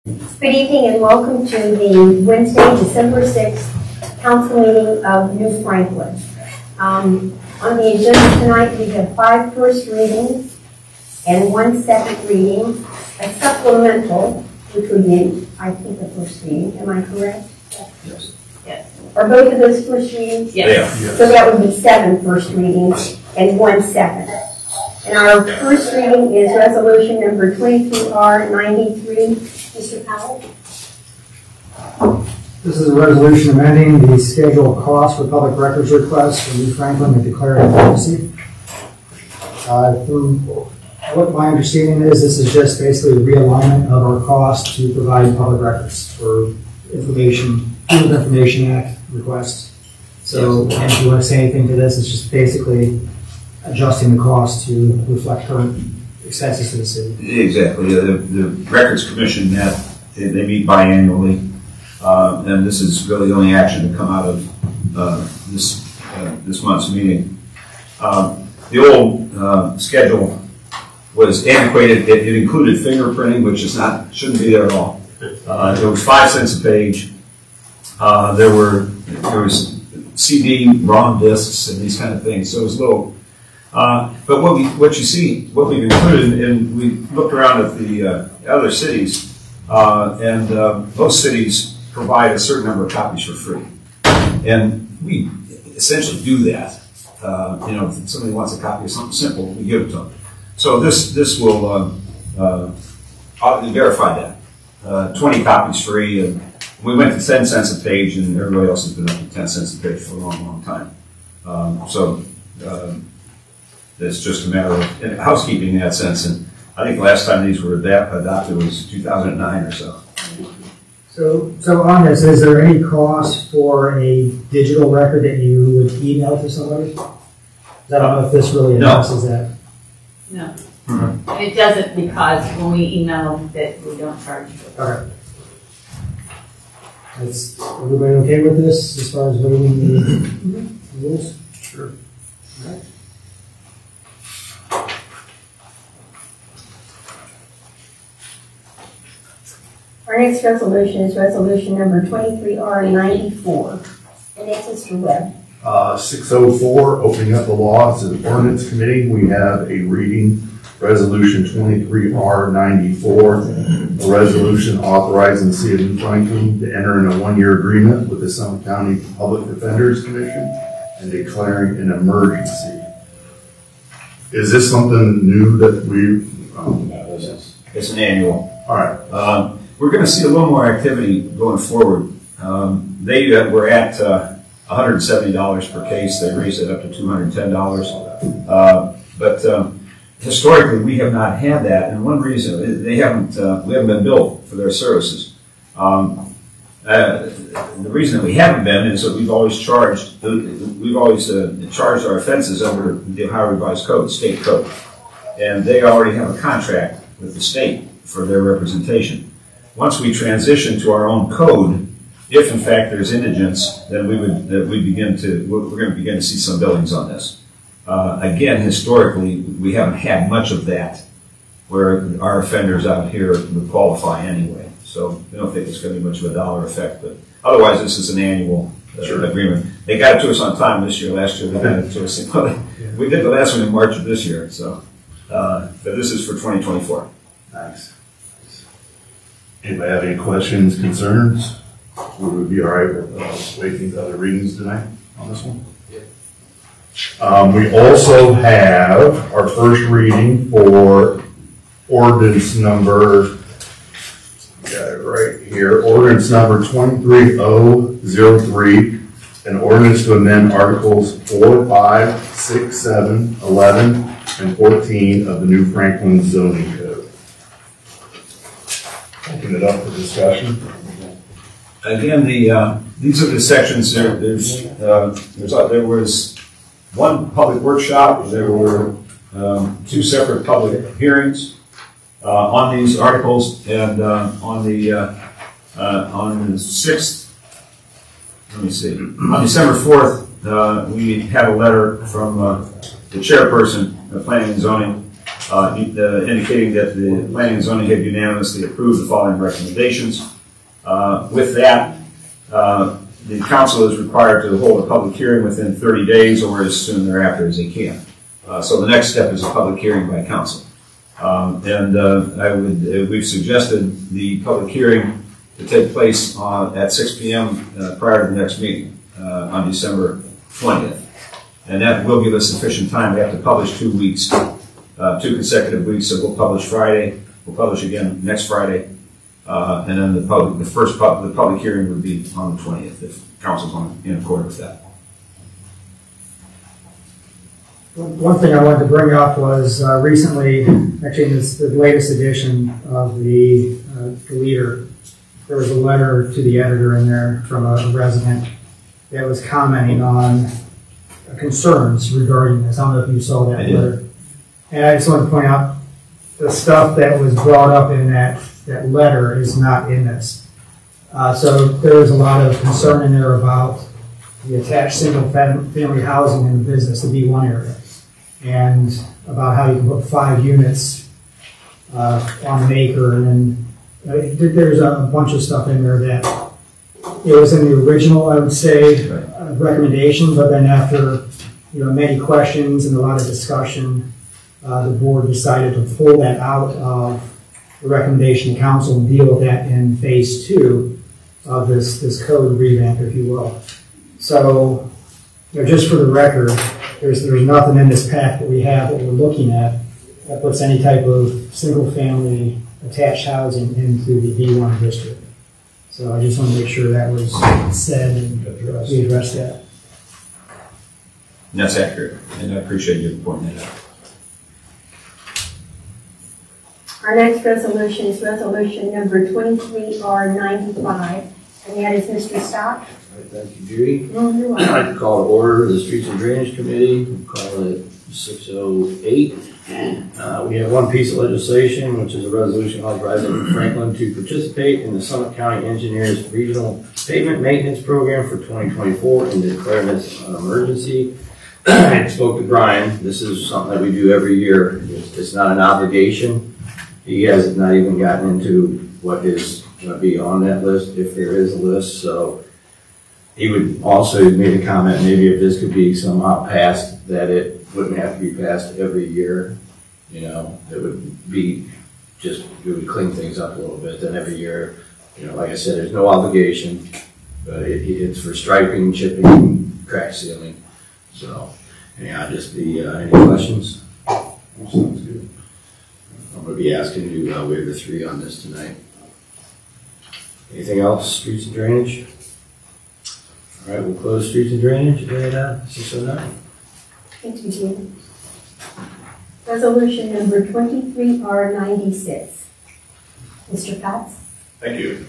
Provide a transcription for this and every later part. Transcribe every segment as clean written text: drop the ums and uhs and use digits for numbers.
Good evening and welcome to the Wednesday, December 6th Council meeting of New Franklin. On the agenda tonight, we have 5 first readings and 1 second reading, a supplemental, which would be, I think, the first reading. Am I correct? Yes. Yes. Are both of those first readings? Yes. Yes. So that would be 7 first readings and 1 second. And our first reading is resolution number 23R93. Mr. Powell? This is a resolution amending the schedule of costs for public records requests for New Franklin and declaring an emergency. From what my understanding is, this is just basically a realignment of our costs to provide public records for information, Freedom of Information Act requests. So, and if you want to say anything to this, it's just basically adjusting the cost to reflect current expenses to the city. Exactly. The Records Commission met, they meet biannually, and this is really the only action to come out of this month's meeting. The old schedule was antiquated. It included fingerprinting, which shouldn't be there at all. It was 5 cents a page. There was CD, ROM discs, and these kind of things. So it was low. But what we've included, and we looked around at the other cities, and most cities provide a certain number of copies for free, and we essentially do that. If somebody wants a copy of something simple, we give it to them. So this will verify that 20 copies free, and we went to 10 cents a page, and everybody else has been up to 10 cents a page for a long, long time. It's just a matter of housekeeping in that sense, and I think the last time these were adopted was 2009 or so. So on this, is there any cost for a digital record that you would email to somebody? I don't know if this really addresses that. No. Mm-hmm. And it doesn't, because when we email that we don't charge for it. All right. Is everybody okay with this as far as waiving the rules? Sure. All right. Our next resolution is resolution number 23R94. And it's Mr. Webb. 604, opening up the law. It's an ordinance committee. We have a reading, resolution 23R94, a resolution authorizing the city of New Franklin to enter in a 1-year agreement with the Summit County Public Defenders Commission and declaring an emergency. Is this something new that we? It's an annual. All right. We're going to see a little more activity going forward. They were at $170 per case. They raised it up to $210. But historically, we have not had that, and one reason we haven't been billed for their services. The reason that we haven't been is that we've always charged our offenses under the Ohio Revised Code, state code, and they already have a contract with the state for their representation. Once we transition to our own code, if in fact there's indigence, then we're going to begin to see some billings on this. Again, historically, we haven't had much of that, where our offenders out here would qualify anyway. So we don't think it's going to be much of a dollar effect, but otherwise this is an annual agreement. They got it to us on time this year. Last year they got it to us. We did the last one in March of this year, so but this is for 2024. Nice. Anybody have any questions, concerns? Would we be all right with waiving the other readings tonight on this one? Yeah. We also have our first reading for ordinance number, got it right here, ordinance number 23003, an ordinance to amend articles 4, 5, 6, 7, 11, and 14 of the New Franklin zoning code. Open it up for discussion. Again, these are the sections. There was one public workshop. There were 2 separate public hearings on these articles, and on the 6th. Let me see. On December 4th, we had a letter from the chairperson of Planning and Zoning indicating that the planning and zoning have unanimously approved the following recommendations. With that, the council is required to hold a public hearing within 30 days or as soon thereafter as they can. So the next step is a public hearing by council. We've suggested the public hearing to take place at 6 p.m. Prior to the next meeting on December 20th. And that will give us sufficient time. We have to publish 2 weeks, 2 consecutive weeks. So we'll publish Friday. We'll publish again next Friday. And then the public hearing would be on the 20th if council's in accord with that. One thing I wanted to bring up was recently, actually in the latest edition of the Leader, there was a letter to the editor in there from a resident that was commenting on concerns regarding this. I don't know if you saw that letter. And I just wanted to point out the stuff that was brought up in that letter is not in this. So there was a lot of concern in there about the attached single family housing in the business, the B1 area, and about how you can put 5 units on an acre. And then there's a bunch of stuff in there that it was in the original, I would say, recommendation, but then after many questions and a lot of discussion, the board decided to pull that out of the recommendation to council and deal with that in phase 2 of this code revamp, if you will. So, just for the record, there's nothing in this pack that we have that we're looking at that puts any type of single-family attached housing into the B1 district. So I just want to make sure that was said and we addressed that. And that's accurate, and I appreciate you pointing that out. Our next resolution is resolution number 23R95, and that is Mr. Stock. Thank you, Judy. I'd like to call to order the Streets and Drainage Committee. We call it 608. We have one piece of legislation, which is a resolution authorizing Franklin to participate in the Summit County Engineers Regional Pavement Maintenance Program for 2024 and declare this an emergency. I spoke to Brian. This is something that we do every year. It's not an obligation. He has not even gotten into what is going to be on that list, if there is a list. So he would also made a comment, maybe if this could be somehow passed, that it wouldn't have to be passed every year. It would be it would clean things up a little bit. Then every year, like I said, there's no obligation, but it's for striping, chipping, crack sealing. So, anyhow, any questions? Sounds good. I'm going to be asking you to waive the 3 on this tonight. Anything else? Streets and drainage? All right, we'll close streets and drainage at 609. Thank you, Jim. Resolution number 23R96. Mr. Potts? Thank you.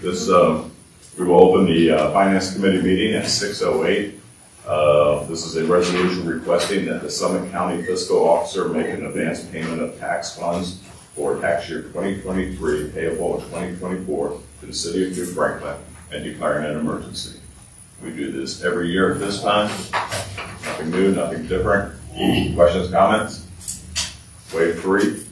We will open the Finance Committee meeting at 6:08. This is a resolution requesting that the Summit County Fiscal Officer make an advance payment of tax funds for tax year 2023 payable in 2024 to the City of New Franklin and declaring an emergency. We do this every year at this time. Nothing new, nothing different. Questions, comments? Wave 3.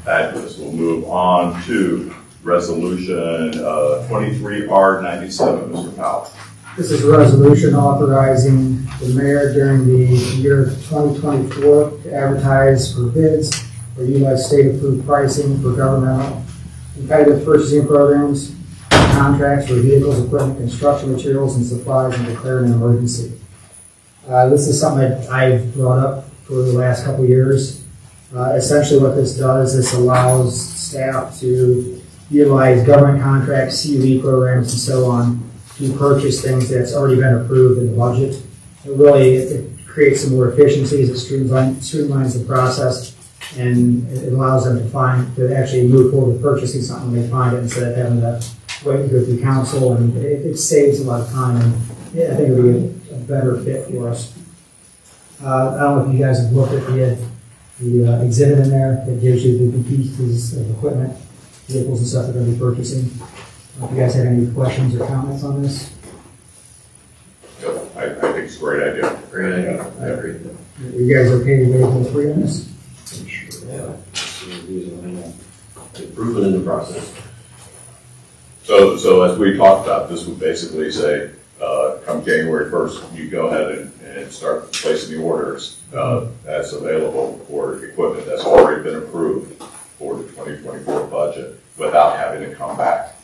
Fabulous. We'll move on to resolution 23R97. Mr. Powell. This is a resolution authorizing the mayor during the year 2024 to advertise for bids or utilize state-approved pricing for governmental competitive purchasing programs, contracts for vehicles, equipment, construction materials, and supplies, and declare an emergency. This is something that I've brought up for the last couple of years. Essentially what this does, this allows staff to utilize government contracts, CUE programs, and so on to purchase things that's already been approved in the budget. It creates some more efficiencies, it streamlines the process, and it allows them to actually move forward with purchasing something when they find it instead of having to wait to go through council, and it saves a lot of time, and I think it would be a better fit for us. I don't know if you guys have looked at the exhibit in there that gives you the pieces of equipment, vehicles and stuff they're going to be purchasing. If you guys have any questions or comments on this? I think it's a great idea. Great idea. I agree. Are you guys okay to waive the 3 on this? improvement in the process. So as we talked about, this would basically say, come January 1st, you go ahead and start placing the orders that's available for equipment that's already been approved for the 2024 budget without having to come back.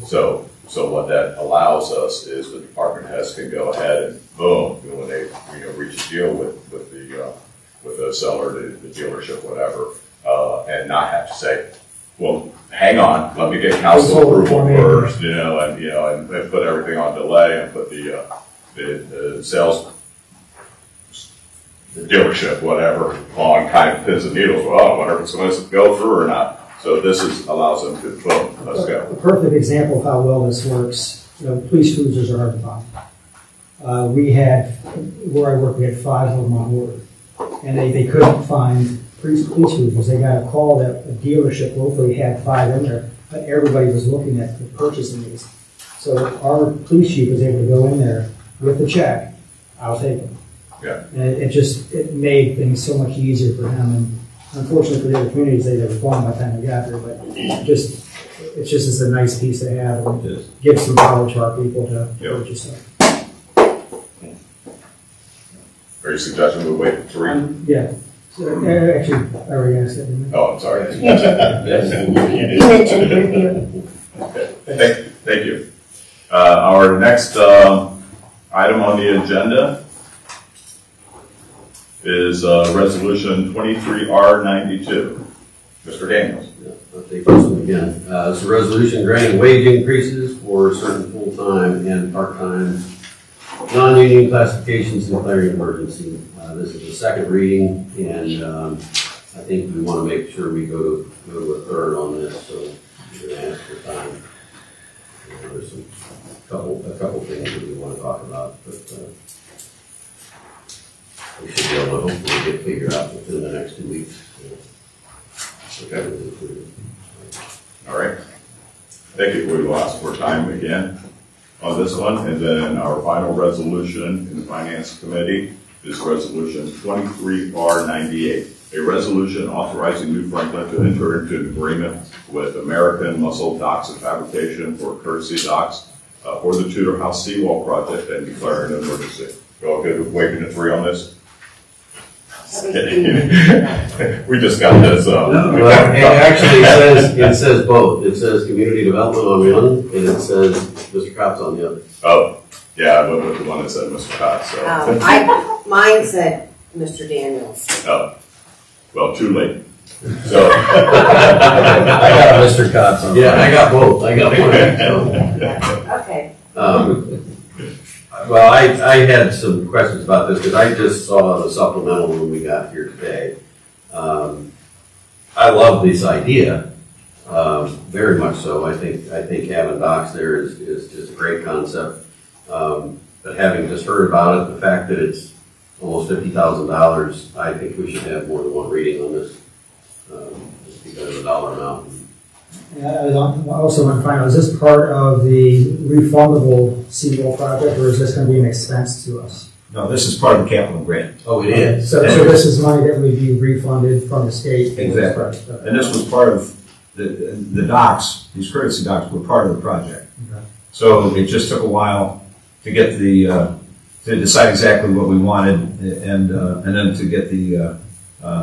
So what that allows us is the department heads can go ahead and boom, when they reach a deal with the seller, the dealership, whatever, and not have to say, well, hang on, let me get council approval first, and put everything on delay and put the sales, the dealership, whatever, on kind of pins and needles. Well, I wonder if it's going to go through or not. So this allows them to boom, let's go. A perfect example of how well this works. Police cruisers are hard to find. We had, where I work, we had 5 of them on order, and they couldn't find police cruisers. They got a call that a dealership locally had 5 in there, but everybody was looking at purchasing these. So our police chief was able to go in there with the check. I'll take them. Yeah. And it made things so much easier for him. And unfortunately for the other communities, they were gone by the time we got there. But it's a nice piece to have and give some power to our people to purchase stuff. Are you suggesting we wait for 3? Yeah. So, actually, I already asked that, didn't I? Oh, I'm sorry. You mentioned review. Okay. Thank you. Our next item on the agenda is Resolution 23R92. Mr. Daniels. Yeah, I'll take this one again. It's a resolution granting wage increases for certain full-time and part-time non-union classifications and declaring emergency. This is the second reading, and I think we want to make sure we go to a third on this, so we're going to ask for time. There's a couple things that we want to talk about, but we should be able to hopefully get figured out within the next 2 weeks. Okay. All right. Thank you. We will ask for time again on this one, and then our final resolution in the Finance Committee is Resolution 23R98, a resolution authorizing New Franklin to enter into an agreement with American Muscle Docks and Fabrication for courtesy docks for the Tudor House seawall project and declaring an emergency. You all good with waiving the 3 on this? We just got this. It says both. It says community development on one, and it says Mr. Cops on the other. Oh, yeah, I went with the one that said Mr. Cox. So. Mine said Mr. Daniels. Oh, well, too late. So I got Mr. Cops on. Yeah, I got both. I got one. Okay. Well, I had some questions about this because I just saw the supplemental when we got here today. I love this idea, very much so. I think having docks there is just a great concept. But having just heard about it, the fact that it's almost $50,000, I think we should have more than one reading on this, just because of the dollar amount. I also want to find out, is this part of the refundable seawall project, or is this going to be an expense to us? No, this is part of the capital grant. Oh, it is? So this is money that would be refunded from the state? Exactly. And this was part of the docks, these courtesy docks were part of the project. Okay. So it just took a while to get to decide exactly what we wanted and then to get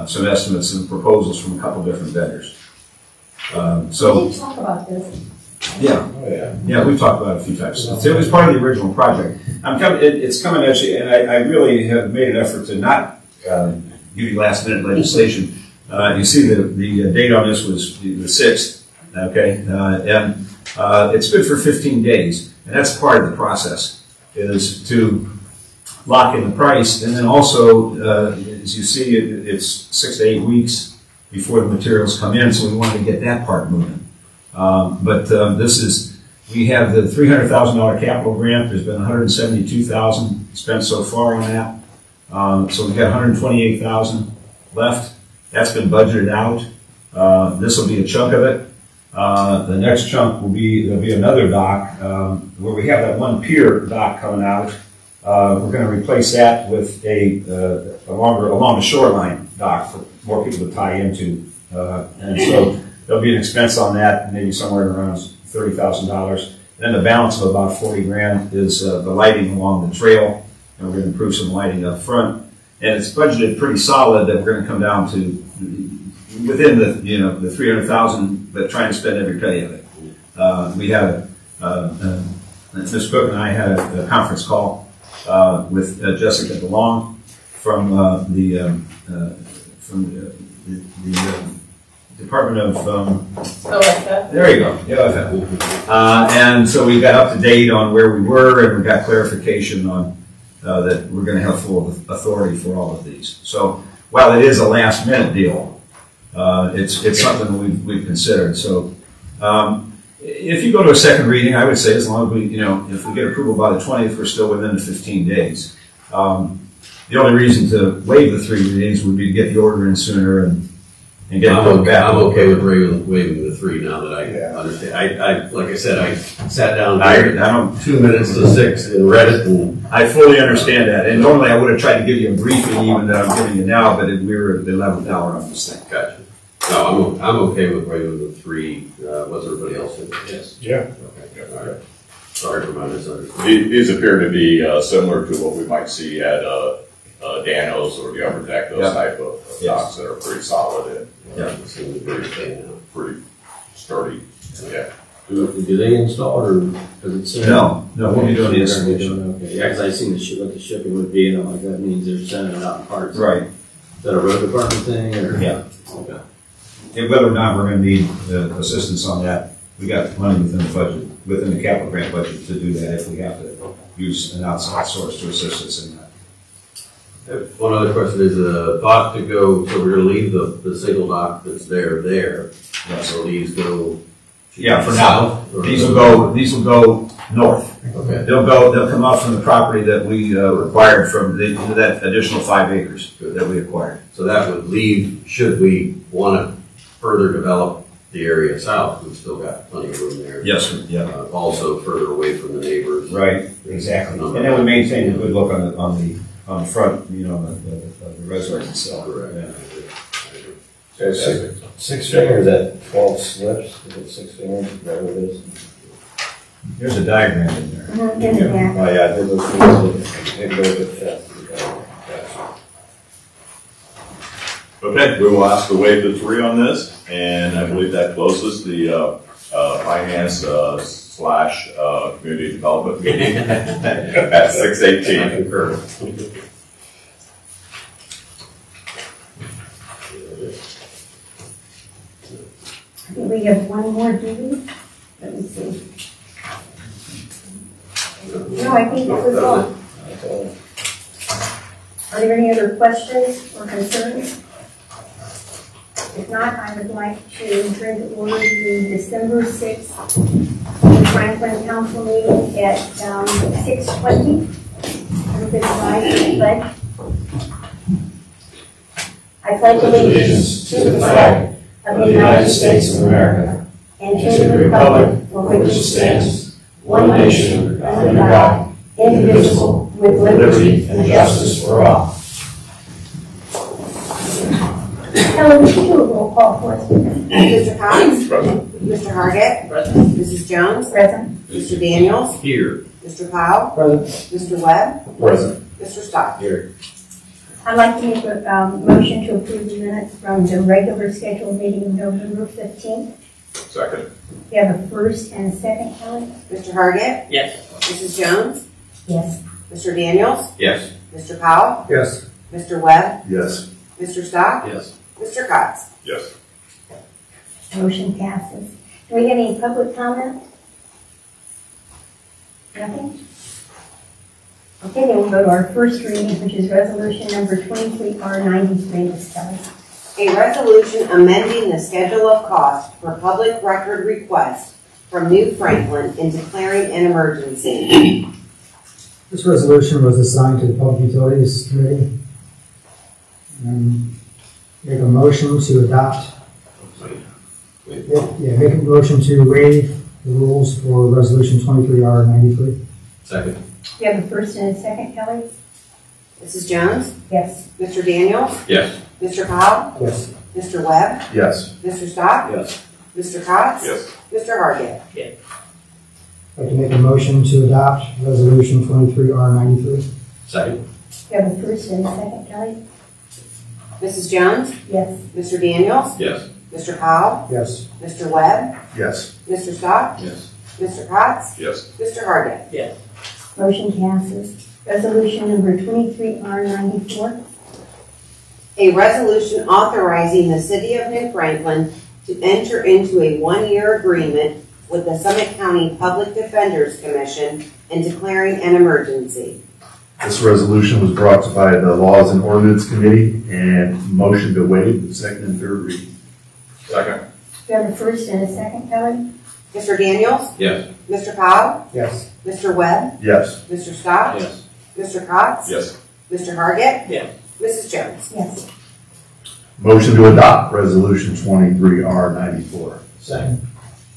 some estimates and proposals from a couple different vendors. Can you talk about this? Yeah, we've talked about it a few times. It was part of the original project. It's coming at you, and I really have made an effort to not give you last minute legislation. You see the date on this was the 6th, okay? And it's good for 15 days, and that's part of the process, is to lock in the price, and then also, as you see, it's 6 to 8 weeks before the materials come in, so we wanted to get that part moving. We have the $300,000 capital grant. There's been $172,000 spent so far on that. So we've got $128,000 left. That's been budgeted out. This will be a chunk of it. The next chunk there'll be another dock, where we have that one pier dock coming out. We're going to replace that with along the shoreline dock for more people to tie into. And so there'll be an expense on that, maybe somewhere around $30,000. Then the balance of about 40 grand is the lighting along the trail, and we're going to improve some lighting up front. And it's budgeted pretty solid that we're going to come down to within the 300,000, but trying to spend every penny of it. We had Ms. Cook and I had a conference call with Jessica DeLong from the Department of there you go, and so we got up to date on where we were, and we got clarification on that we're going to have full authority for all of these. So while it is a last minute deal, it's something we've considered. So if you go to a second reading, I would say as long as we, if we get approval by the 20th, we're still within the 15 days. The only reason to waive the 3 readings would be to get the order in sooner and get it back. I'm okay with waiving the 3 now that I understand. I like I said, I sat down here 2 minutes to 6 and read it. And I fully understand that. And normally I would have tried to give you a briefing even that I'm giving you now, but we were at the 11th hour on this thing. Gotcha. No, I'm okay with waiving the 3. What's everybody else think? Yes. Yeah. Okay. All right. Sorry for my misunderstanding. These appear to be similar to what we might see at Dano's or the Upper Deck, those type of docks that are pretty solid and pretty sturdy. Yeah. Do they install it, or does it say? No, we'll be doing the installation. Okay. Yeah, because I seen what the shipping would be, and I'm like, that means they're sending it out in parts. Right. Is that a road department thing, or? Yeah. Okay. And whether or not we're going to need assistance on that, we got money within the budget, within the capital grant budget to do that if we have to use an outside source to assist us in that. One other question is thought to go, so we're going to leave the single dock that's there. Yes. So these go. Yeah, for now. These will go north. Okay. They'll come out from the property that we acquired from that additional 5 acres that we acquired. So that would leave, should we want to further develop the area south, we've still got plenty of room there. Yes, sir. Yeah. Also further away from the neighbors. Right. Exactly. And then we maintain a good look on the front, the reservoir itself. Correct. Yeah. So 6 fingers at 12 slips. Is it 6 fingers? Is that what it is? There's a diagram in there. In the back. Oh yeah, those things. Maybe those are fast. Okay, we will ask to waive the 3 on this, and I believe that closes the finance / community development meeting at 6:18. I concur. I think we have one more duty. Let me see. No, I think that was all. Are there any other questions or concerns? If not, I would like to bring to order the December 6th Franklin Council meeting at 6:20. Everybody's right, I pledge allegiance to the flag of the United States of America and to the republic for which it stands, one nation, under God, indivisible, with liberty and justice for all. Ellen, would you do a roll call for us, please? Mr. Cox? Present. Mr. Hargit? Present. Mrs. Jones? Present. Mr. Daniels? Here. Mr. Powell? Present. Mr. Webb? Present. Mr. Stock? Here. I'd like to make a motion to approve the minutes from the regular scheduled meeting of November 15th. Second. We have a first and a second, Kelly? Mr. Hargit? Yes. Mrs. Jones? Yes. Mr. Daniels? Yes. Mr. Powell? Yes. Mr. Webb? Yes. Mr. Stock? Yes. Mr. Cox? Yes. Motion passes. Do we have any public comment? Nothing? Okay, then we'll go to our first reading, which is resolution number 23R93, Ms. Kelly. A resolution amending the schedule of cost for public record request from New Franklin and declaring an emergency. This resolution was assigned to the Public Utilities Committee. And make a motion to adopt. Make a motion to waive the rules for resolution 23R93. Second. We have a first and a second, Kelly? Mrs. Jones? Yes. Mr. Daniels? Yes. Mr. Powell? Yes. Mr. Webb? Yes. Mr. Stock? Yes. Mr. Cox? Yes. Mr. Hargit? I'd like to make a motion to adopt Resolution 23R93. Second. We have a first and a second, Kelly? Mrs. Jones? Yes. Mr. Daniels? Yes. Mr. Powell? Yes. Mr. Webb? Yes. Mr. Stock? Yes. Mr. Cox? Yes. Mr. Hargit? Motion passes. Resolution number 23R94. A resolution authorizing the City of New Franklin to enter into a one-year agreement with the Summit County Public Defenders Commission and declaring an emergency. This resolution was brought by the Laws and Ordinance Committee and motion to waive the second and third reading. Second. We have a first and a second, Kelly? Mr. Daniels? Yes. Mr. Powell? Yes. Mr. Webb? Yes. Mr. Stock? Yes. Mr. Cox? Yes. Mr. Hargit? Yes. Mrs. Jones? Yes. Motion to adopt Resolution 23R94. Second.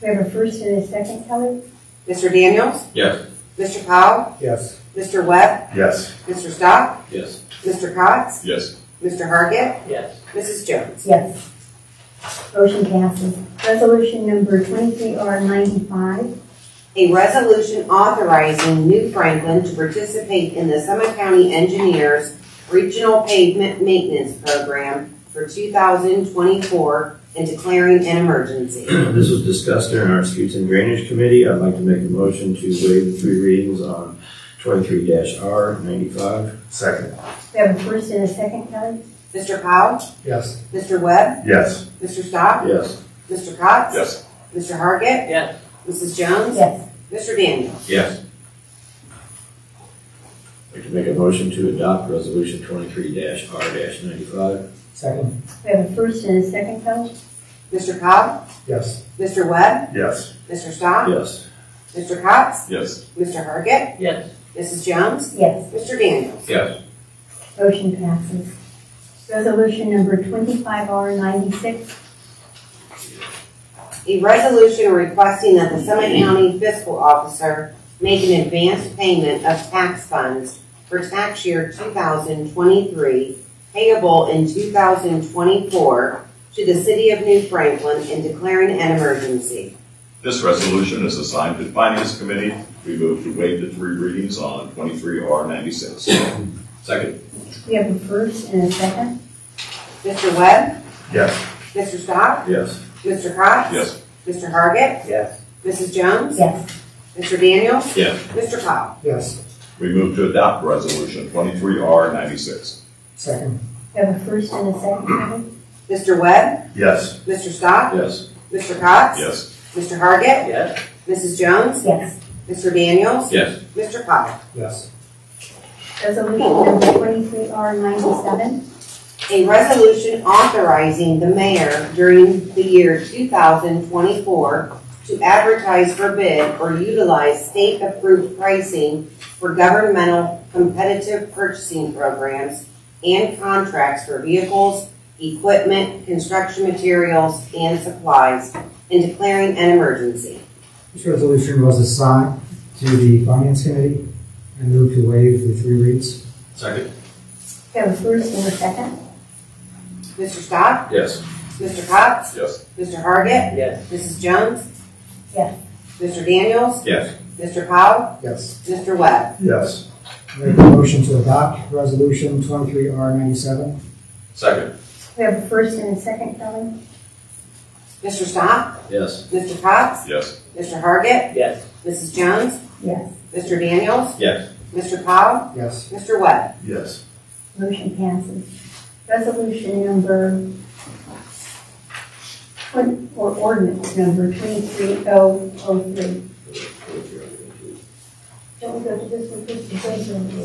We have a first and a second, Kelly? Mr. Daniels? Yes. Mr. Powell? Yes. Mr. Webb? Yes. Mr. Stock? Yes. Mr. Cox? Yes. Mr. Hargit? Yes. Mrs. Jones? Yes. Motion passes. Resolution number 23R95. A resolution authorizing New Franklin to participate in the Summit County Engineers Regional Pavement Maintenance Program for 2024 and declaring an emergency. This was discussed during our Streets and Drainage Committee. I'd like to make a motion to waive the three readings on 23-R95. Second. We have a first and a second, Kelly? Mr. Powell? Yes. Mr. Webb? Yes. Mr. Stock? Yes. Mr. Cox? Yes. Mr. Hargit? Yes. Mrs. Jones? Yes. Mr. Daniels? Yes. I'd like to make a motion to adopt Resolution 23-R-95. Second. We have a first and a second, Kelly? Mr. Powell? Yes. Mr. Webb? Yes. Mr. Stock? Yes. Mr. Cox? Yes. Mr. Hargit? Yes. Mrs. Jones? Yes. Mr. Daniels? Yes. Motion passes. Resolution number 25R96. A resolution requesting that the Summit County Fiscal Officer make an advance payment of tax funds for tax year 2023 payable in 2024 to the City of New Franklin and declaring an emergency. This resolution is assigned to the Finance Committee. We move to waive the three readings on 23R96. Second. We have a first and a second. Mr. Webb? Yes. Mr. Stock? Yes. Mr. Cox? Yes. Mr. Hargit? Yes. Mrs. Jones? Yes. Mr. Daniels? Yes. Mr. Powell? Yes. We move to adopt Resolution 23R96. Second. We have a first and a second, Kelly? Mr. Webb? Yes. Mr. Stock? Yes. Mr. Cox? Yes. Mr. Hargit? Yes. Mrs. Jones? Yes. Mr. Daniels? Yes. Mr. Powell? Yes. Resolution number 23R97. A resolution authorizing the mayor during the year 2024 to advertise for bid or utilize state-approved pricing for governmental competitive purchasing programs and contracts for vehicles, equipment, construction materials, and supplies, and declaring an emergency. This resolution was assigned to the Finance Committee and move to waive the three reads. Second. We have a first and a second. Mr. Stock? Yes. Mr. Cox? Yes. Mr. Hargit? Yes. Mrs. Jones? Yes. Mr. Daniels? Yes. Mr. Powell? Yes. Mr. Webb? Yes. Make a motion to adopt Resolution 23R97. Second. We have a first and a second, Kelly? Mr. Stock? Yes. Mr. Cox? Yes. Mr. Hargit? Yes. Mrs. Jones? Yes. Mr. Daniels? Yes. Mr. Powell? Yes. Mr. Webb? Yes. Motion passes. Resolution number, or ordinance number 23003. Don't we go to this one first?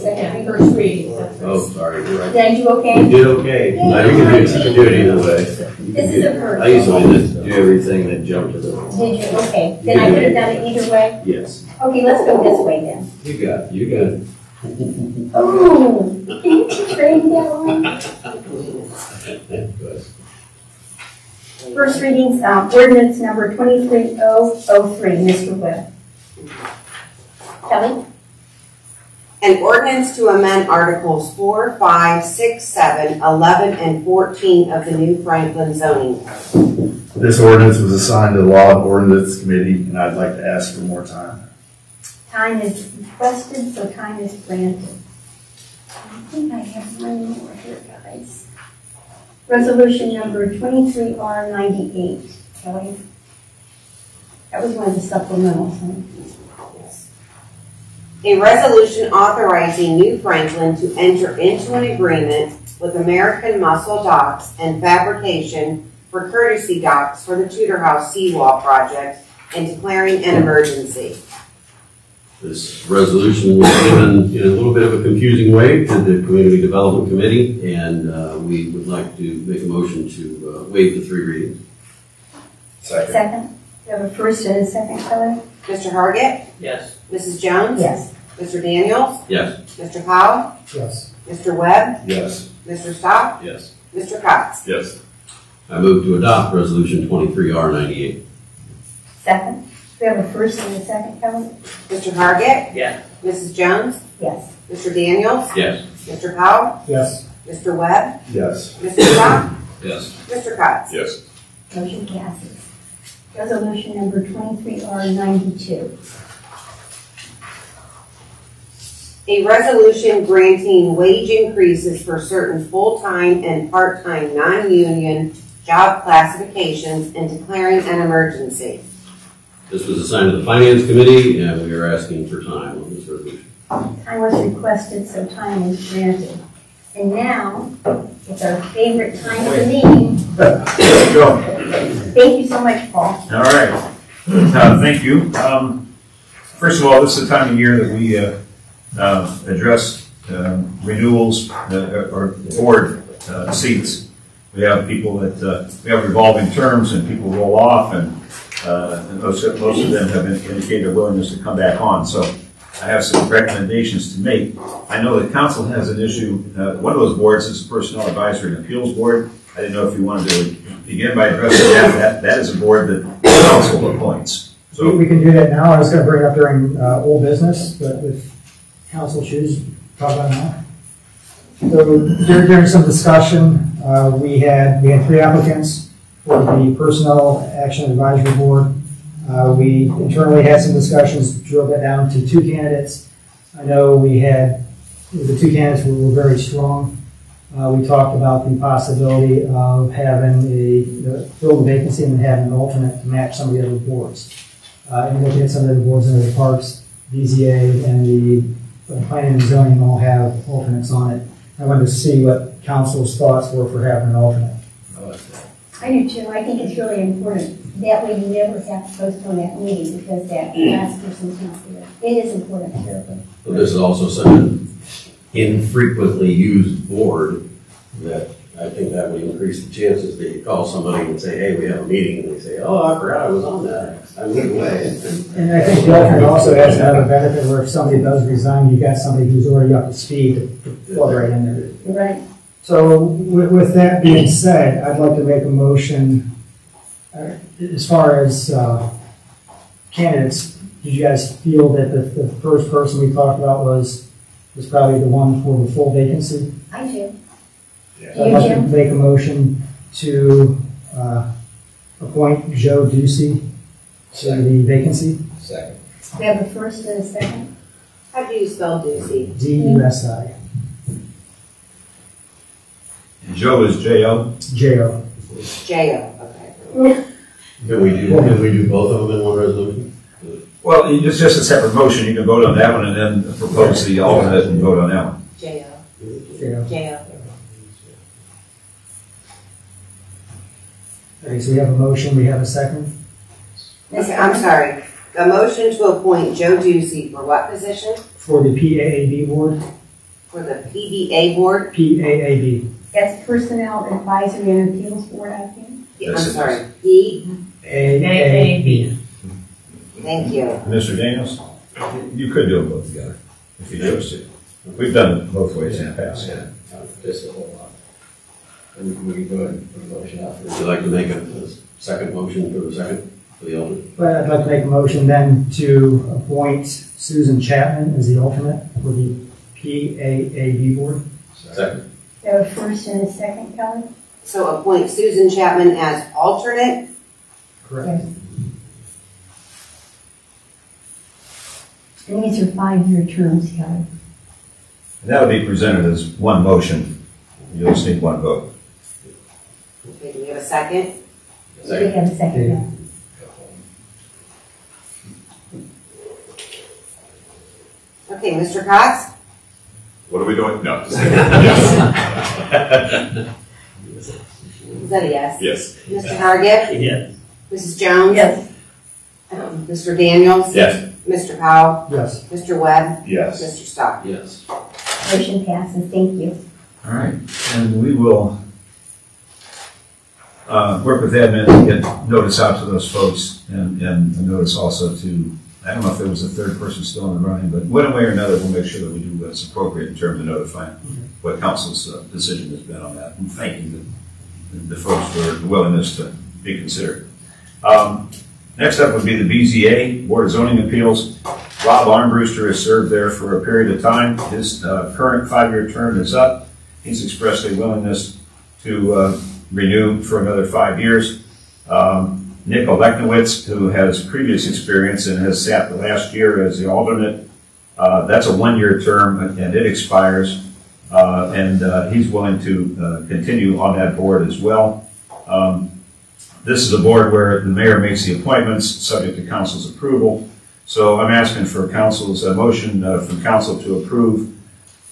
Second, First reading. Oh, sorry. You're right. Did I do You okay? did okay. No, you can do it either way. You can This do is it. a first. I usually just do everything that jump to the. Did you? Okay. Then I could have done it either way? Yes. Okay, let's go this way then. You got it. Oh, can you train that one? Good. First readings, ordinance number 23003, Mr. Webb. Kelly? An ordinance to amend Articles 4, 5, 6, 7, 11, and 14 of the New Franklin zoning code. This ordinance was assigned to the Law and Ordinance Committee, and I'd like to ask for more time. Time is requested, so time is granted. I think I have one more here, guys. Resolution number 23R98. Kelly? That was one of the supplementals, huh? A resolution authorizing New Franklin to enter into an agreement with American Muscle Docks and Fabrication for courtesy docks for the Tudor House seawall project and declaring an emergency. This resolution was given in a little bit of a confusing way to the Community Development Committee, and we would like to make a motion to waive the 3 readings. Second. You have a first and a second, Kelly? Mr. Hargit? Yes. Mrs. Jones? Yes. Mr. Daniels? Yes. Mr. Powell? Yes. Mr. Webb? Yes. Mr. Stock? Yes. Mr. Cox? Yes. I move to adopt Resolution 23R98. Second. We have a first and a second, Kelly? Mr. Hargit? Yes. Mrs. Jones? Yes. Mr. Daniels? Yes. Mr. Powell? Yes. Mr. Webb? Yes. Mr. Stock? Yes. Mr. Cox? Yes. Motion passes. Resolution number 23R92. A resolution granting wage increases for certain full-time and part-time non-union job classifications and declaring an emergency. This was assigned to the Finance Committee, and we are asking for time on this resolution. Time was requested, so time is granted. And now, it's our favorite time of the meeting. There you go. Thank you so much, Paul. All right. Thank you. First of all, this is the time of year that we address renewals or board seats. We have people that we have revolving terms, and people roll off, and most of them have indicated a willingness to come back on. So I have some recommendations to make. I know that council has an issue. One of those boards is the Personnel Advisory and Appeals Board. I didn't know if you wanted to begin by addressing that. That is a board that the council appoints. So we can do that now. I was going to bring it up during old business, but if council chooses, talk about it now. So during some discussion, we had 3 applicants for the Personnel Action Advisory Board. We internally had some discussions, drilled that down to 2 candidates. I know we had, the 2 candidates were very strong. We talked about the possibility of having fill the vacancy and having an alternate to match some of the other boards. And looking at some of the boards in the parks, BZA and the planning and zoning all have alternates on it. I wanted to see what council's thoughts were for having an alternate. I do too. I think it's really important. That way you never have to postpone that meeting because that last person's not there. It is important, terribly. But this is also such an infrequently used board that I think that would increase the chances that you call somebody and say, hey, we have a meeting, and they say, oh, I forgot I was on that. I moved away. And I think the alternate also has another benefit where if somebody does resign, you've got somebody who's already up to speed to plug right in there. You're right. So with that being said, I'd like to make a motion as far as candidates. Did you guys feel that the first person we talked about was probably the one for the full vacancy? I do. So I'd like to make a motion to appoint Joe Ducey to the vacancy. Second. We have a first and a second. How do you spell Ducey? D-U-S-I. And Joe is J-O. J-O. J-O, okay. Can we do both of them in one resolution? Well, it's just a separate motion. You can vote on that one and then propose the alternate and vote on that one. J-O. J-O. J-O. Okay, so we have a motion, we have a second. Okay, I'm sorry. A motion to appoint Joe Ducey for what position? For the PAAB board. For the PBA board? PAAB. That's Personnel Advisory and Appeals Board, I think. I'm Yes, it is. sorry. P? AAB. Thank you. Mr. Daniels, you could do them both together if you chose to. We've done it both ways in the past. Yeah, just a whole lot. And we can go ahead and put a motion out. Would you like to make a second motion for the alternate? But I'd like to make a motion then to appoint Susan Chapman as the alternate for the PAAB Board. Second. There a first and a second, Kelly? So appoint Susan Chapman as alternate. Correct. And these are 5-year terms, Kelly. That'll be presented as one motion. You'll just need one vote. Okay, do we have a second? We have a second, yeah. Okay, Mr. Cox? What are we doing? No. Is that a yes? Yes. Mr. Target? Yes. Mrs. Jones? Yes. Mr. Daniels? Yes. Mr. Powell? Yes. Mr. Webb? Yes. Mr. Stock? Yes. Motion passes, thank you. All right, and we will work with admin to get notice out to those folks and notice also to, I don't know if there was a third person still in the running, but one way or another, we'll make sure that we do what's appropriate in terms of notifying what council's decision has been on that, and thanking the folks for the willingness to be considered. Next up would be the BZA, Board of Zoning Appeals. Rob Armbruster has served there for a period of time. His current 5-year term is up. He's expressed a willingness to renew for another 5 years. Nick Oleknowitz, who has previous experience and has sat the last year as the alternate, that's a 1-year term and it expires. And he's willing to continue on that board as well. This is a board where the mayor makes the appointments subject to council's approval. So I'm asking for council's motion from council to approve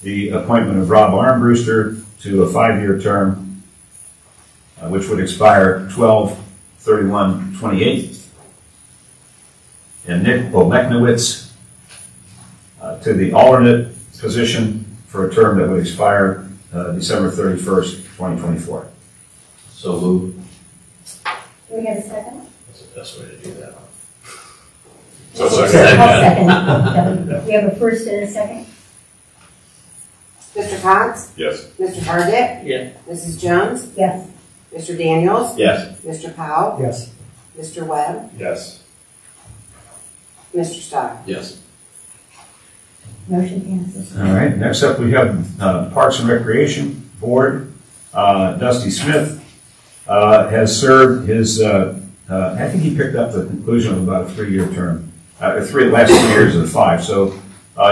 the appointment of Rob Armbruster to a 5-year term, which would expire 12/31/28. And Nick Oleknowitz to the alternate position for a term that would expire December 31st, 2024. So moved. Do we have a second? That's the best way to do that. So I'll second. second. Kelly. We have a first and a second? Mr. Cox? Yes. Mr. Target? Yes. Mrs. Jones? Yes. Mr. Daniels? Yes. Mr. Powell? Yes. Mr. Webb? Yes. Mr. Stock? Yes. Motion passes. All right, next up we have Parks and Recreation Board. Dusty Smith has served his, I think he picked up the conclusion of about a 3-year term, last 3 years of the 5. So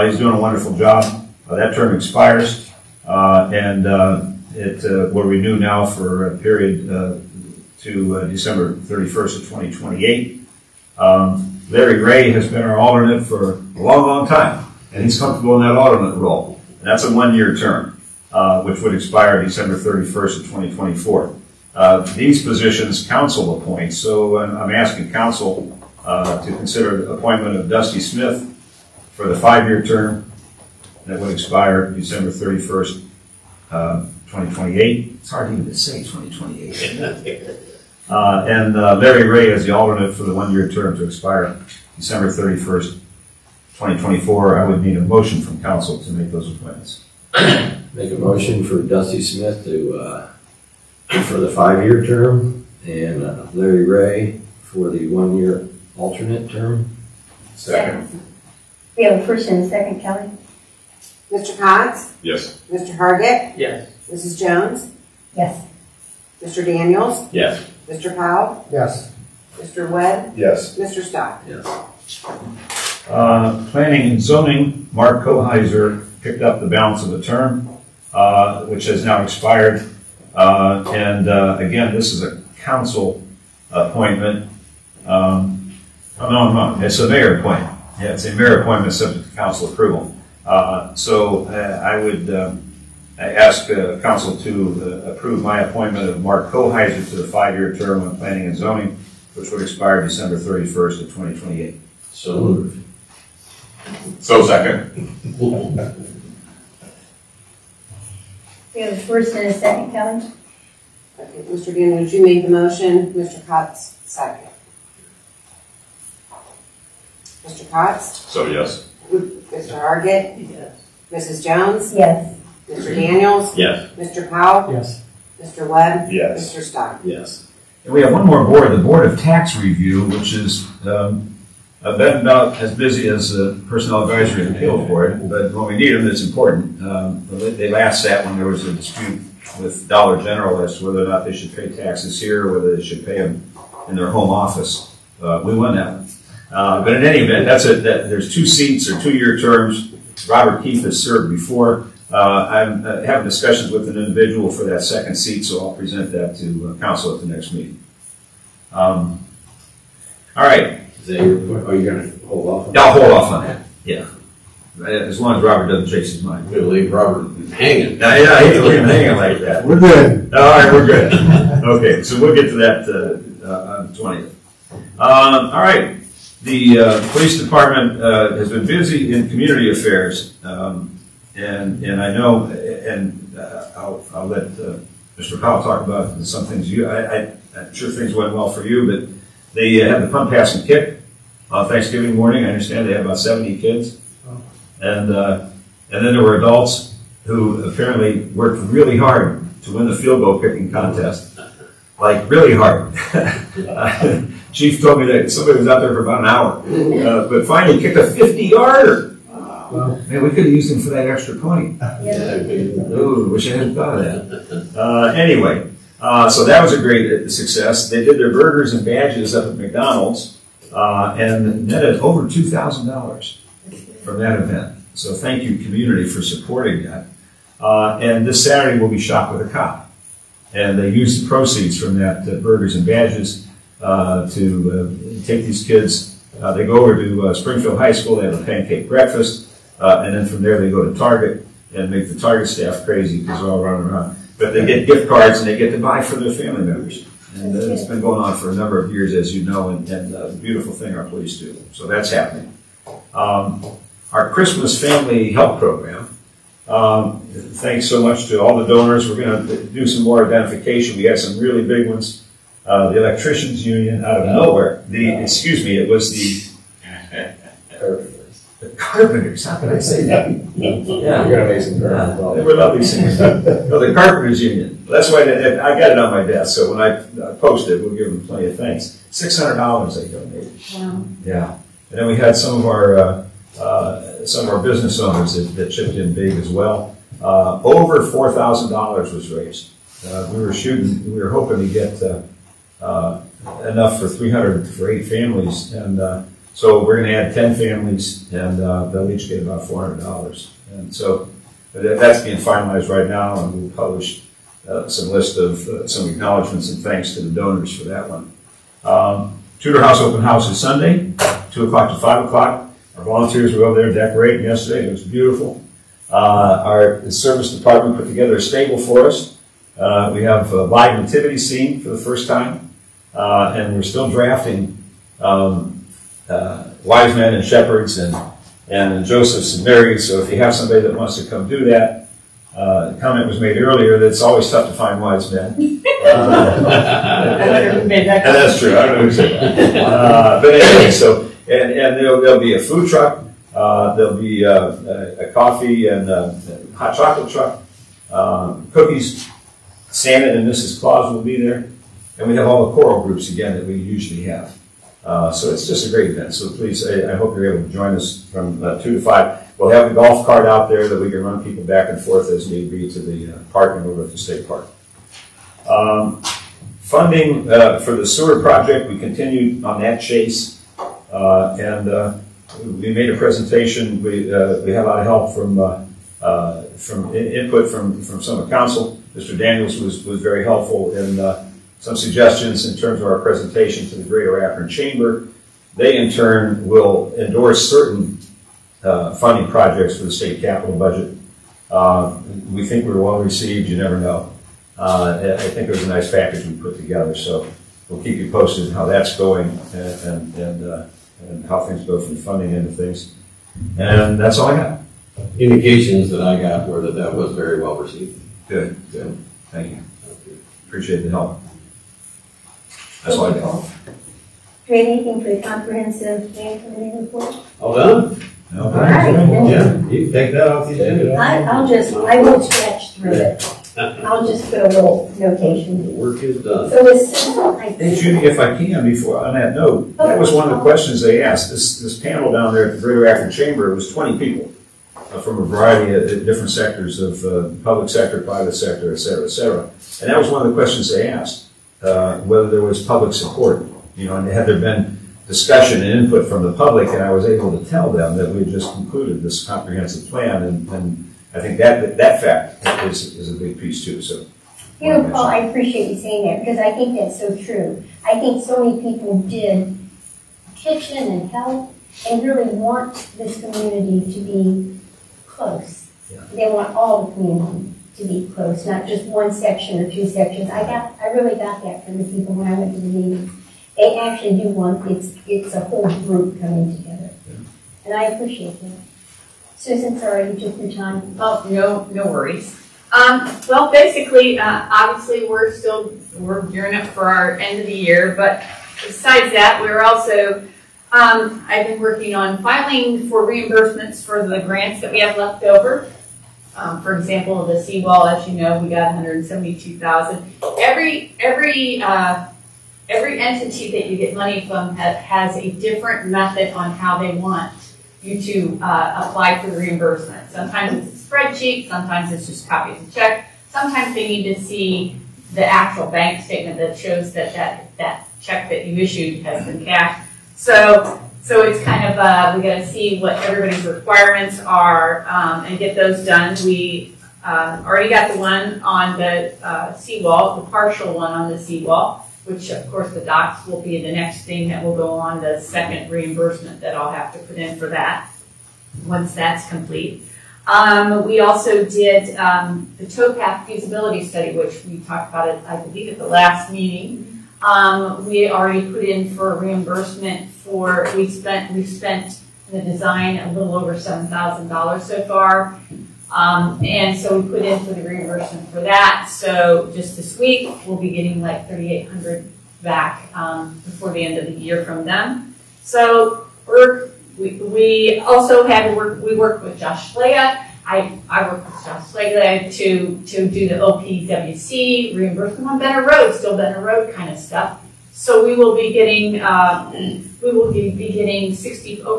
he's doing a wonderful job. That term expires, and it will renew now for a period to December 31st of 2028. Larry Ray has been our alternate for a long, long time, and he's comfortable in that alternate role. And that's a 1-year term, which would expire December 31st of 2024. These positions council appoints, so I'm asking council to consider the appointment of Dusty Smith for the 5-year term that would expire December 31st, 2028. It's hard even to say 2028. And Larry Ray as the alternate for the 1-year term to expire December 31st, 2024. I would need a motion from council to make those appointments. Make a motion for Dusty Smith to, for the 5-year term, and Larry Ray for the 1-year alternate term. Second. We have a first and a second, Kelly? Mr. Cox? Yes. Mr. Target? Yes. Mrs. Jones? Yes. Mr. Daniels? Yes. Mr. Powell? Yes. Mr. Webb? Yes. Mr. Stock? Yes. Planning and Zoning, Mark Koheiser picked up the balance of the term, which has now expired. Again, this is a council appointment. No, it's a mayor appointment. Yeah, it's a mayor appointment subject to council approval. So I would ask council to approve my appointment of Mark Koheiser to the 5-year term on Planning and Zoning, which would expire December 31st of 2028. So moved. So second. We have a first and a second, Kelly? Okay, Mr. Daniels, you made the motion. Mr. Cox, second. Mr. Cox? So yes. Mr. Target? Yes. Mrs. Jones? Yes. Mr. Daniels? Yes. Mr. Powell? Yes. Mr. Webb? Yes. Mr. Stock? Yes. And we have one more board, the Board of Tax Review, which is been about as busy as the Personnel Advisory and Appeal Board, but when we need them, it's important. They last sat when there was a dispute with Dollar General as to whether or not they should pay taxes here or whether they should pay them in their home office. We won that one. But in any event, there's 2 seats or 2-year terms. Robert Keefe has served before. I'm having discussions with an individual for that 2nd seat, so I'll present that to council at the next meeting. All right. Is that your point? Are you going to hold off? I'll hold off on that. Yeah. As long as Robert doesn't change his mind. We'll leave Robert hanging. I hate to leave him hanging like that. We're good. All right, we're good. Okay, so we'll get to that on the 20th. All right. The police department has been busy in community affairs, and I know, and I'll let Mr. Powell talk about some things. I'm sure things went well for you, but they had the Pump Pass and Kick on Thanksgiving morning. I understand they had about 70 kids, and then there were adults who apparently worked really hard to win the field goal kicking contest, like really hard. Chief told me that somebody was out there for about an hour, but finally kicked a 50-yarder. Man, we could have used him for that extra point. Ooh, wish I hadn't thought of that. Anyway, so that was a great success. They did their burgers and badges up at McDonald's and netted over $2,000 from that event. So thank you, community, for supporting that. And this Saturday we'll be Shop with a Cop. And they used the proceeds from that burgers and badges to take these kids. They go over to Springfield High School. They have a pancake breakfast. And then from there they go to Target and make the Target staff crazy because they're all running around. But they get gift cards and they get to buy for their family members. And it's been going on for a number of years, as you know, and a beautiful thing our police do. So that's happening. Our Christmas Family Help Program. Thanks so much to all the donors. We're going to do some more identification. We had some really big ones. The Electricians Union out of nowhere. It was the Carpenters. How can I say that? Yeah. You're gonna make some carpenters. They were lovely singers. No, the Carpenters Union. That's why I got it on my desk. So when I post it, we'll give them plenty of thanks. $600 they donated. Wow. Yeah. And then we had some of our business owners that chipped in big as well. Over $4,000 was raised. We were hoping to get enough for 300 for 8 families, and so we're going to add 10 families, and they'll each get about $400. And so that's being finalized right now, and we'll publish some list of some acknowledgments and thanks to the donors for that one. Tudor House Open House is Sunday, 2 o'clock to 5 o'clock. Our volunteers were over there decorating yesterday. It was beautiful. Our service department put together a stable for us. We have a live nativity scene for the first time, and we're still drafting wise men and shepherds and Josephs and Marys. So if you have somebody that wants to come do that, a comment was made earlier that it's always tough to find wise men. And that's true. I don't know who said that. But anyway, so and there'll be a food truck. There'll be a coffee and hot chocolate truck, cookies. Santa and Mrs. Claus will be there, and we have all the choral groups again that we usually have. So it's just a great event. So please, I hope you're able to join us from 2 to 5. We'll have the golf cart out there that we can run people back and forth as need be to the parking over at the state park. Funding for the sewer project, we continued on that chase, and we made a presentation. We had a lot of help from input from some of council. Mr. Daniels was very helpful in some suggestions in terms of our presentation to the Greater Akron Chamber. They, in turn, will endorse certain funding projects for the state capital budget. We think we were well received. You never know. I think it was a nice package we put together. So we'll keep you posted on how that's going and how things go from the funding end of things. And that's all I got. Indications that I got were that was very well received. Good. Thank you. Appreciate the help. That's all I got. Do you have anything for the comprehensive plan committee report? All done? Okay. All right. Yeah, you can take that off the agenda. I will scratch through it. I'll just put a little notation. The work is done. So as soon as Hey Judy, if I can, before, on that note, that was one of the questions they asked. This panel down there at the Greater Akron Chamber, it was 20 people from a variety of different sectors of public sector, private sector, et cetera, et cetera. And that was one of the questions they asked, whether there was public support, and had there been discussion and input from the public, and I was able to tell them that we had just concluded this comprehensive plan, and I think that fact is a big piece too. So, Paul, I appreciate you saying that because I think that's so true. I think so many people did pitch in and help and really want this community to be close. Yeah. They want all the community to be close, not just one section or two sections. I really got that from the people when I went to the meetings. They actually do want, it's a whole group coming together. Yeah. And I appreciate that. Susan, sorry, you took your time. Oh, no worries. Well, basically, obviously, we're gearing up for our end of the year, but besides that, we're also, I've been working on filing for reimbursements for the grants that we have left over. For example, the seawall, as you know, we got $172,000. Every entity that you get money from has a different method on how they want you to apply for the reimbursement. Sometimes it's a spreadsheet, sometimes it's just copies of check, sometimes they need to see the actual bank statement that shows that check that you issued has been cashed. So it's kind of, we gotta see what everybody's requirements are and get those done. We already got the one on the seawall, the partial one on the seawall, which of course the docks will be the next thing that will go on the second reimbursement that I'll have to put in for that once that's complete. We also did the towpath feasibility study, which we talked about it, I believe, at the last meeting. We already put in for a reimbursement for, we've spent in the design a little over $7,000 so far. And so we put in for the reimbursement for that. So just this week, we'll be getting like $3,800 back before the end of the year from them. So we also had to work. We worked with Josh Slaya. I worked with Josh Slaya to do the OPWC reimbursement on Benner Road, still Benner Road kind of stuff. So we will be getting over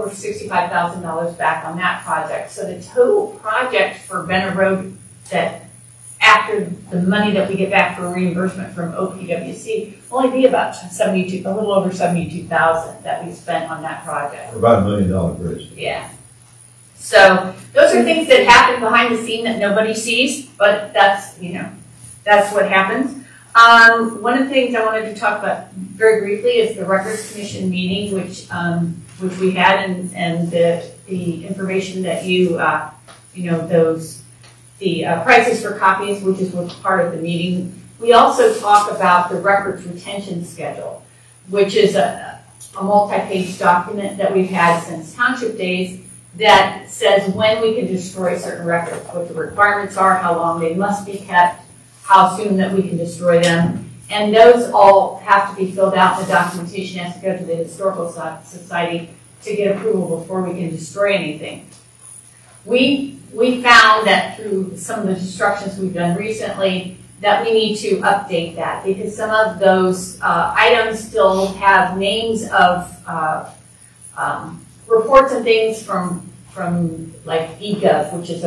$65,000 back on that project. So the total project for Benner Road, that after the money that we get back for reimbursement from OPWC, will only be about a little over $72,000 that we spent on that project. About $1 million bridge. Yeah. So those are things that happen behind the scene that nobody sees, but that's what happens. One of the things I wanted to talk about very briefly is the Records Commission meeting, which we had, and the information that the prices for copies, which was part of the meeting. We also talk about the records retention schedule, which is a multi-page document that we've had since township days that says when we can destroy certain records, what the requirements are, how long they must be kept, how soon that we can destroy them. And those all have to be filled out. The documentation has to go to the Historical Society to get approval before we can destroy anything. We found that through some of the destructions we've done recently that we need to update that because some of those items still have names of reports and things from like eGov, which is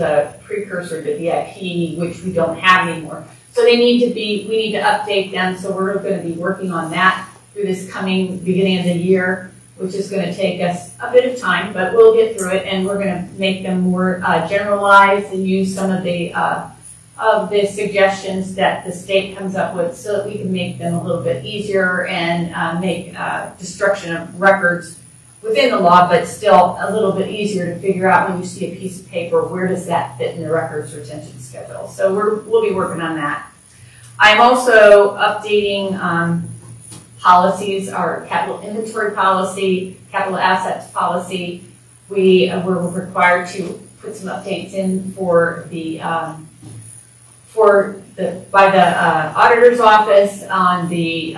a precursor to VIP, which we don't have anymore. So we need to update them. So we're going to be working on that through this coming beginning of the year, which is going to take us a bit of time, but we'll get through it, and we're going to make them more generalized and use some of the suggestions that the state comes up with so that we can make them a little bit easier and make destruction of records within the law, but still a little bit easier to figure out when you see a piece of paper, where does that fit in the records retention schedule. So we'll be working on that. I'm also updating policies, our capital inventory policy, capital assets policy. We were required to put some updates in for by the auditor's office on the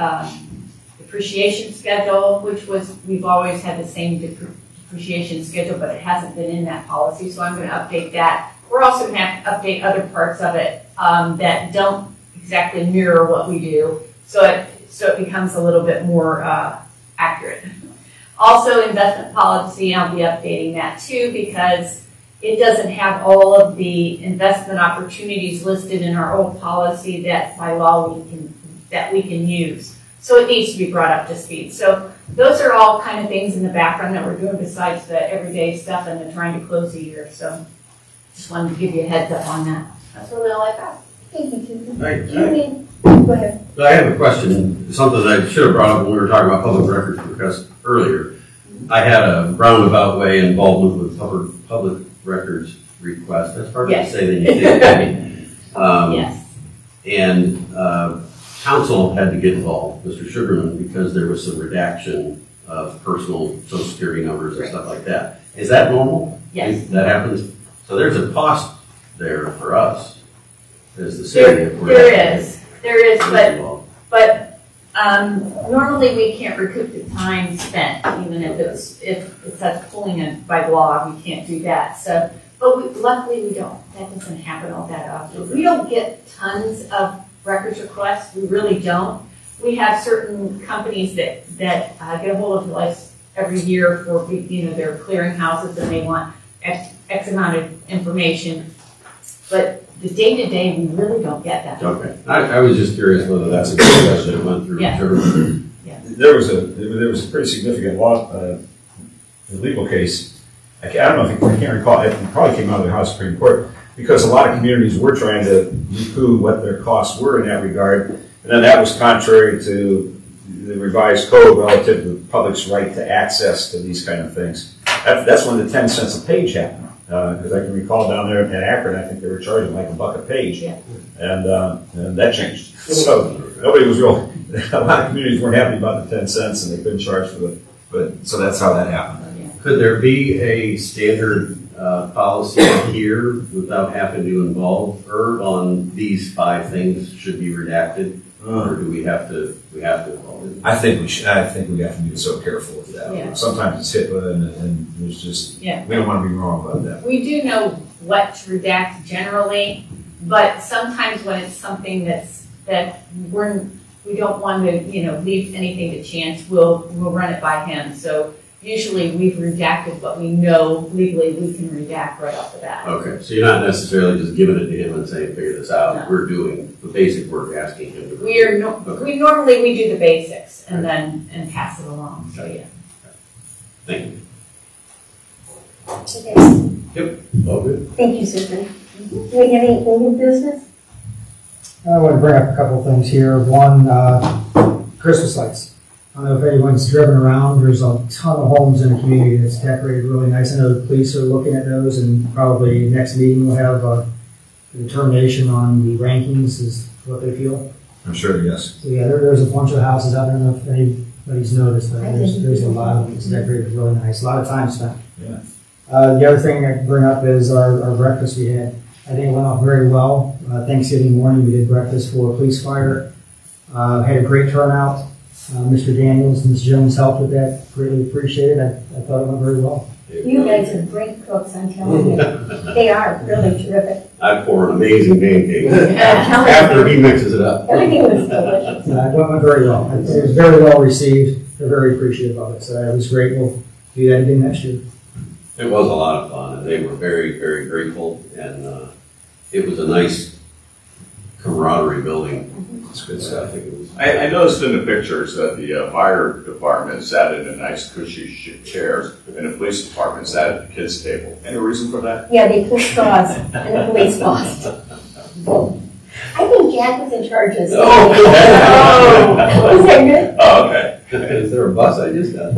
depreciation schedule, which we've always had the same depreciation schedule, but it hasn't been in that policy, so I'm going to update that. We're we're also going to have to update other parts of it that don't exactly mirror what we do, so it becomes a little bit more accurate. Also, investment policy, I'll be updating that too, because it doesn't have all of the investment opportunities listed in our old policy that by law we can use. So it needs to be brought up to speed. So those are all kind of things in the background that we're doing besides the everyday stuff and the trying to close the year. So just wanted to give you a heads up on that. That's really all I got. Thank you, Susan. Right. Do you mean, go ahead. I have a question, something that I should have brought up when we were talking about public records requests earlier. I had a roundabout way involvement with public records request. That's hard to say that you did. Yes. And council had to get involved, Mr. Sugarman, because there was some redaction of personal social security numbers and stuff like that. Is that normal? Yes. That happens? So there's a cost there for us as the city. There is, but normally we can't recoup the time spent, even if it's us pulling it by law, we can't do that. So, but luckily we don't. That doesn't happen all that often. We don't get tons of records requests. We really don't. We have certain companies that get a hold of us every year for their clearinghouses, and they want X amount of information. But the day-to-day, we really don't get that. Okay. I was just curious whether that's a discussion that went through. Yeah. There was a pretty significant legal case. I can't recall. It probably came out of the House Supreme Court, because a lot of communities were trying to recoup what their costs were in that regard, and then that was contrary to the revised code relative to the public's right to access to these kind of things. That's when the 10 cents a page happened. Because I can recall down there in Akron, I think they were charging like $1 a page, and that changed. So nobody was real. A lot of communities weren't happy about the 10 cents, and they couldn't charge for it. But so that's how that happened. Could there be a standard policy here without having to involve her on these 5 things should be redacted, or do we have to involve it? I think we should. I think we have to be so careful with that. Yeah. Sometimes it's HIPAA, and there's just we don't want to be wrong about that. We do know what to redact generally, but sometimes when it's something that we don't want to leave anything to chance, we'll run it by him. So usually we've redacted what we know legally we can redact right off the bat. Okay, so you're not necessarily just giving it to him and saying, figure this out. No. We're doing the basic work, asking him to. We normally do the basics and then pass it along. So yeah. Thank you. Okay. Yep. All good. Thank you, Susan. Do we have any new business? I want to bring up a couple of things here. One, Christmas lights. I don't know if anyone's driven around. There's a ton of homes in the community that's decorated really nice. I know the police are looking at those, and probably next meeting we'll have a determination on the rankings is what they feel. I'm sure, yes. So yeah, there's a bunch of houses out there. I don't know if anybody's noticed, but there's a lot of them. It's decorated really nice. A lot of time spent. Yeah. The other thing I can bring up is our breakfast we had. I think it went off very well. Thanksgiving morning we did breakfast for police fire. Had a great turnout. Mr. Daniels and Ms. Jones helped with that. Greatly appreciated. I thought it went very well. You guys are great cooks, I'm telling you. They are really terrific. I pour an amazing pancake After after he mixes it up. Everything was delicious. It went very well. It was very well received. They're very appreciative of it. So it was great. We'll do that again next year. It was a lot of fun, and they were very, very grateful, and it was a nice camaraderie building. It's good stuff. I think it was. I noticed in the pictures that the fire department sat in a nice cushy chairs, and the police department sat at the kids' table. Any reason for that? Yeah, they put straws and the police lost. I think Jack was in charge of this. Oh. Was that good? Oh, okay. Is there a bus I just got?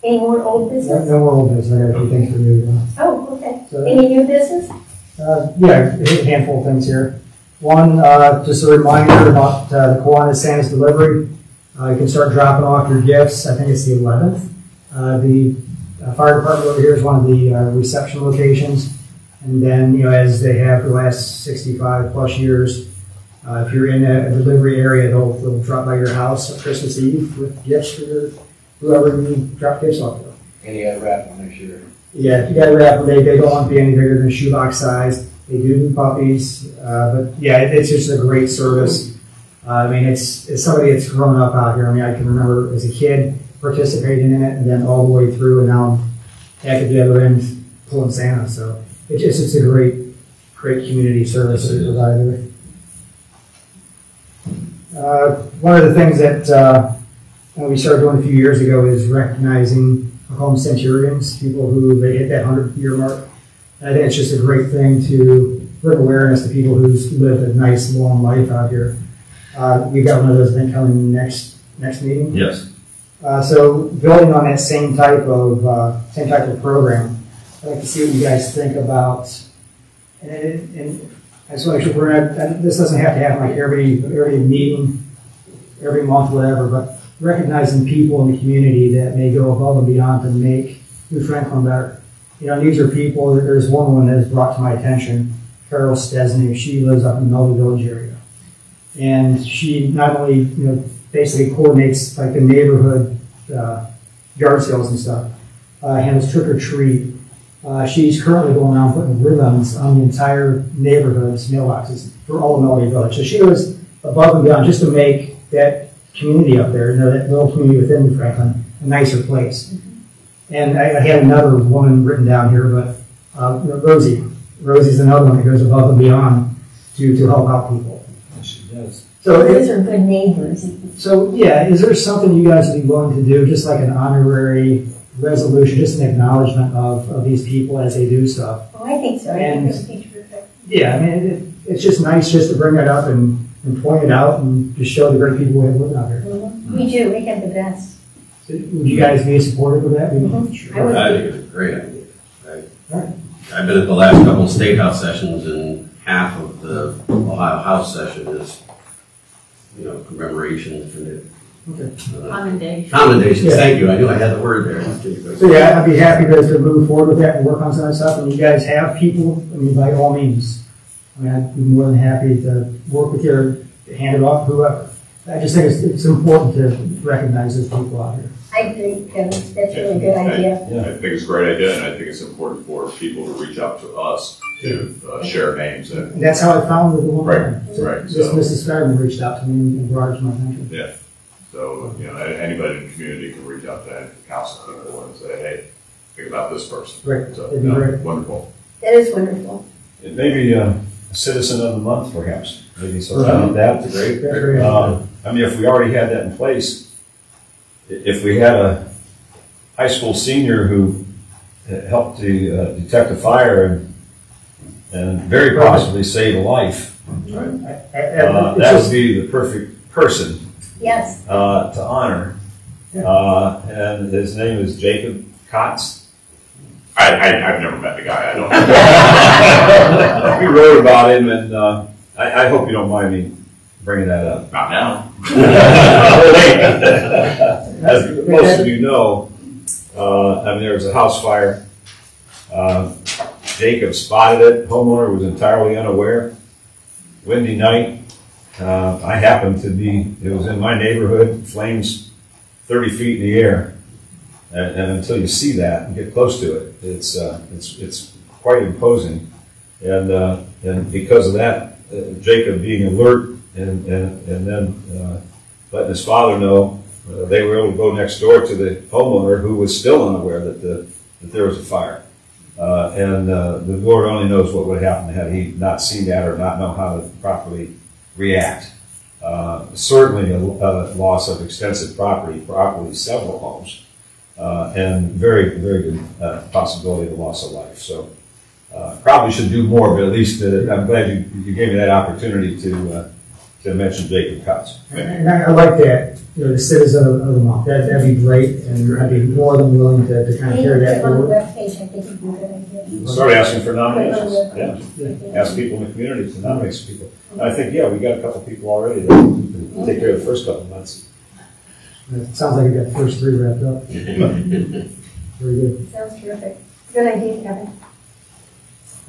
Any more old business? No more old business. I got a few things for you. Oh, okay. So- Any new business? Yeah, a handful of things here. One, just a reminder about the Kiwanis Santa's delivery. You can start dropping off your gifts. I think it's the 11th. The fire department over here is one of the reception locations. And then, as they have for the last 65 plus years, if you're in a delivery area, they'll drop by your house on Christmas Eve with gifts for whoever you drop gifts off to. And you gotta wrap them, make sure. Yeah, you gotta wrap them. They don't want to be any bigger than shoebox size. They do puppies, but yeah, it's just a great service. I mean, it's somebody that's grown up out here. I mean, I can remember as a kid participating in it, and then all the way through, and now I'm at the other end pulling Santa. So it's a great community service that they provide. One of the things that we started doing a few years ago is recognizing home centurions, people who they hit that 100-year mark. And I think it's just a great thing to bring awareness to people who's lived a nice, long life out here. We've got one of those things coming next meeting. Yes. So building on that same type of program, I'd like to see what you guys think about. And I just want to make sure this doesn't have to happen like every meeting, every month, whatever, but recognizing people in the community that may go above and beyond to make New Franklin better. You know, these are people, there's one woman that has brought to my attention, Carol Stesney. She lives up in the Melville Village area. And she not only, basically coordinates like the neighborhood yard sales and stuff, handles trick or treat. She's currently going around putting ribbons on the entire neighborhood's mailboxes for all of Melville Village. So she was above and beyond just to make that community up there, that little community within New Franklin, a nicer place. And I had another woman written down here, but Rosie. Rosie's another one that goes above and beyond to help out people. She does. So Those are good neighbors. So yeah, is there something you guys would be willing to do, just like an honorary resolution, just an acknowledgement of these people as they do stuff? Oh, I think so. I think it would be terrific. Yeah, I mean, it's just nice just to bring that up and point it out and just show the great people who live out here. Mm-hmm. We do. We have the best. So would you guys be supportive of that? Mm-hmm. Sure. I think it's a great idea. I've been at the last couple of State House sessions, and half of the Ohio House session is, commemoration for the Commendation. Yeah. commendations. Thank you. I knew I had the word there. So yeah, I'd be happy to move forward with that and work on some of that stuff. And you guys have people, by all means. I'd be more than happy to work with you or hand it off to whoever. I just think it's important to recognize those people out here. I agree, Kevin. That's a really good idea. I think it's a great idea, and I think it's important for people to reach out to us to share names. And that's how I found the one. Right. Just Mrs. Fairman reached out to me and brought it to my attention. Yeah. So, anybody in the community can reach out to council people and say, hey, think about this person. Great. So, That'd be great. Wonderful. That is wonderful. It may be a citizen of the month, perhaps. Maybe something like that. That's great. If we already had that in place, if we had a high school senior who helped to detect a fire and very possibly save a life, that would be the perfect person Yes. to honor. And his name is Jacob Kotz. I've never met the guy. I don't know. We wrote about him, and I hope you don't mind me bringing that up. Not now. As most of you know, there was a house fire. Jacob spotted it. Homeowner was entirely unaware. Windy night. I happened to be, it was in my neighborhood, flames 30 feet in the air. And until you see that and get close to it, it's quite imposing. And because of that, Jacob being alert and then letting his father know, they were able to go next door to the homeowner who was still unaware that there was a fire. And the Lord only knows what would happen had he not seen that or not know how to properly react. Certainly a loss of extensive property, probably several homes, and very, very good possibility of loss of life. So probably should do more, but at least I'm glad you gave me that opportunity to mention Jacob Kotz. And I like that, the citizen of the month. That'd be great, and I'd be more than willing to kind of carry that On the forward. webpage, I think it'd be a good idea. Start asking for nominations. Yeah. Ask people in the community to nominate some people. And I think, we got a couple people already that can take care of the first couple months. It sounds like we got the first three wrapped up. Very good. Sounds terrific. Good idea, Kevin.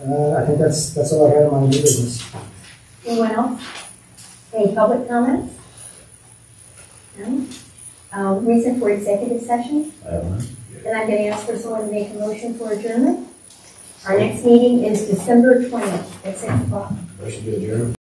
I think that's all I have on my new business. Anyone else? Any public comments? No? Reason for executive session? I don't know. And I'm going to ask for someone to make a motion for adjournment. Our next meeting is December 20th at 6 o'clock. Motion to adjourn.